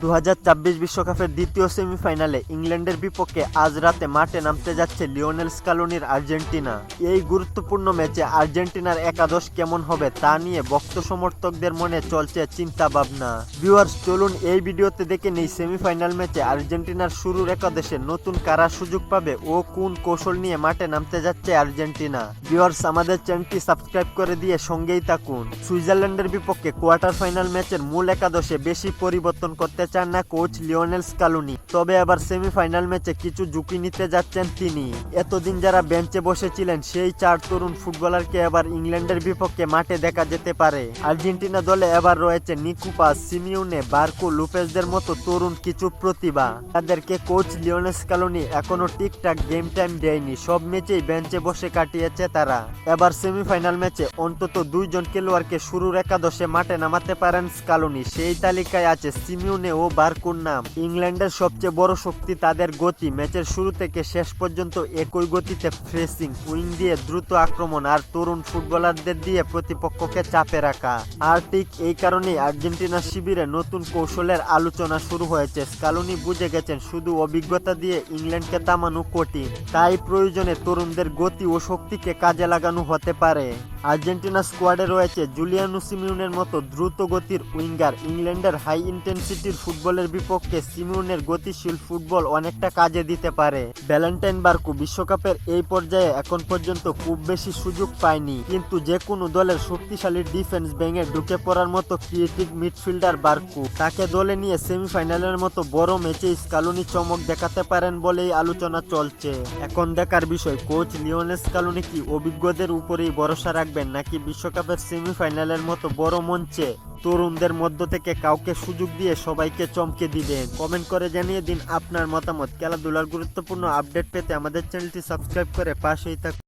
2026 বিশ্বকাপের দ্বিতীয় সেমিফাইনালে ইংল্যান্ডের বিপক্ষে আজ রাতে মাঠে নামতে যাচ্ছে লিওনেল স্কালোনির আর্জেন্টিনা। এই গুরুত্বপূর্ণ ম্যাচে আর্জেন্টিনার একাদশ কেমন হবে তা নিয়ে ভক্ত সমর্থকদের মনে চলছে চিন্তা ভাবনা। ভিউয়ার্স, চলুন এই ভিডিওতে দেখে নেই সেমিফাইনাল ম্যাচে আর্জেন্টিনার শুরুর একাদশে নতুন কারা সুযোগ পাবে ও কোন কৌশল নিয়ে মাঠে নামতে যাচ্ছে আর্জেন্টিনা। ভিউয়ার্স, আমাদের চ্যানেলটি সাবস্ক্রাইব করে দিয়ে সঙ্গেই থাকুন। সুইজারল্যান্ডের বিপক্ষে কোয়ার্টার ফাইনাল ম্যাচের মূল একাদশে বেশি পরিবর্তন করতে চান না কোচ লিওনেল স্কালোনি, তবে আবার সেমিফাইনাল ম্যাচে কিছু ঝুঁকি নিতে যাচ্ছেন তিনি। এতদিন যারা বেঞ্চে বসেছিলেন সেই 4 তরুণ ফুটবলারকে এবার ইংল্যান্ডের বিপক্ষে মাঠে দেখা যেতে পারে। আর্জেন্টিনা দলে এবার রয়েছে নিকুপাস, সিমিউনে, বার্কো, লুপেজদের মতো তরুণ কিছু প্রতিভা। তাদেরকে কোচ লিওনেল স্কালোনি এখনো ঠিকঠাক গেম টাইম দেয়নি, সব ম্যাচেই বেঞ্চে বসে কাটিয়েছে তারা। এবার সেমিফাইনাল ম্যাচে অন্তত 2 জন খেলোয়াড়কে শুরুর একাদশে মাঠে নামাতে পারেন স্কালোনি। সেই তালিকায় আছে সিমিউনে ও বার্কুর নাম। ইংল্যান্ডের সবচেয়ে বড় শক্তি তাদের গতি, ম্যাচের শুরু থেকে শেষ পর্যন্ত একই গতিতে ফ্রেসিং, উইং দিয়ে দ্রুত আক্রমণ আর তরুণ ফুটবলারদের দিয়ে প্রতিপক্ষকে চাপে রাখা। আর ঠিক এই কারণেই আর্জেন্টিনার শিবিরে নতুন কৌশলের আলোচনা শুরু হয়েছে। স্কালোনি বুঝে গেছেন শুধু অভিজ্ঞতা দিয়ে ইংল্যান্ডকে থামানো কঠিন, তাই প্রয়োজনে তরুণদের গতি ও শক্তিকে কাজে লাগানো হতে পারে। আর্জেন্টিনা স্কোয়াডে রয়েছে জুলিয়ানো সিমিউনের মতো দ্রুত গতির উইঙ্গার। ইংল্যান্ডের হাই ইন্টেন্সিটির ফুটবলের বিপক্ষে সিমিউনের গতিশীল ফুটবল অনেকটা কাজে দিতে পারে। ভ্যালেন্টাইন বার্কু বিশ্বকাপের এই পর্যায়ে এখন পর্যন্ত খুব বেশি সুযোগ পায়নি, কিন্তু যে কোনো দলের শক্তিশালী ডিফেন্স ভেঙে ঢুকে পড়ার মতো ক্রিয়েটিভ মিডফিল্ডার বার্কু। তাকে দলে নিয়ে সেমিফাইনালের মতো বড় ম্যাচে স্কালোনি চমক দেখাতে পারেন বলেই আলোচনা চলছে। এখন দেখার বিষয় কোচ লিওনেল স্কালোনি কি অভিজ্ঞদের উপরেই ভরসা রাখবেন নাকি বিশ্বকাপের সেমিফাইনালের মতো বড় মঞ্চে তরুণদের মধ্য থেকে কাউকে সুযোগ দিয়ে সবাইকে চমকে দিবেন। কমেন্ট করে জানিয়ে দিন আপনার মতামত। খেলাধুলার গুরুত্বপূর্ণ আপডেট পেতে আমাদের চ্যানেলটি সাবস্ক্রাইব করে পাশেই থাকুন।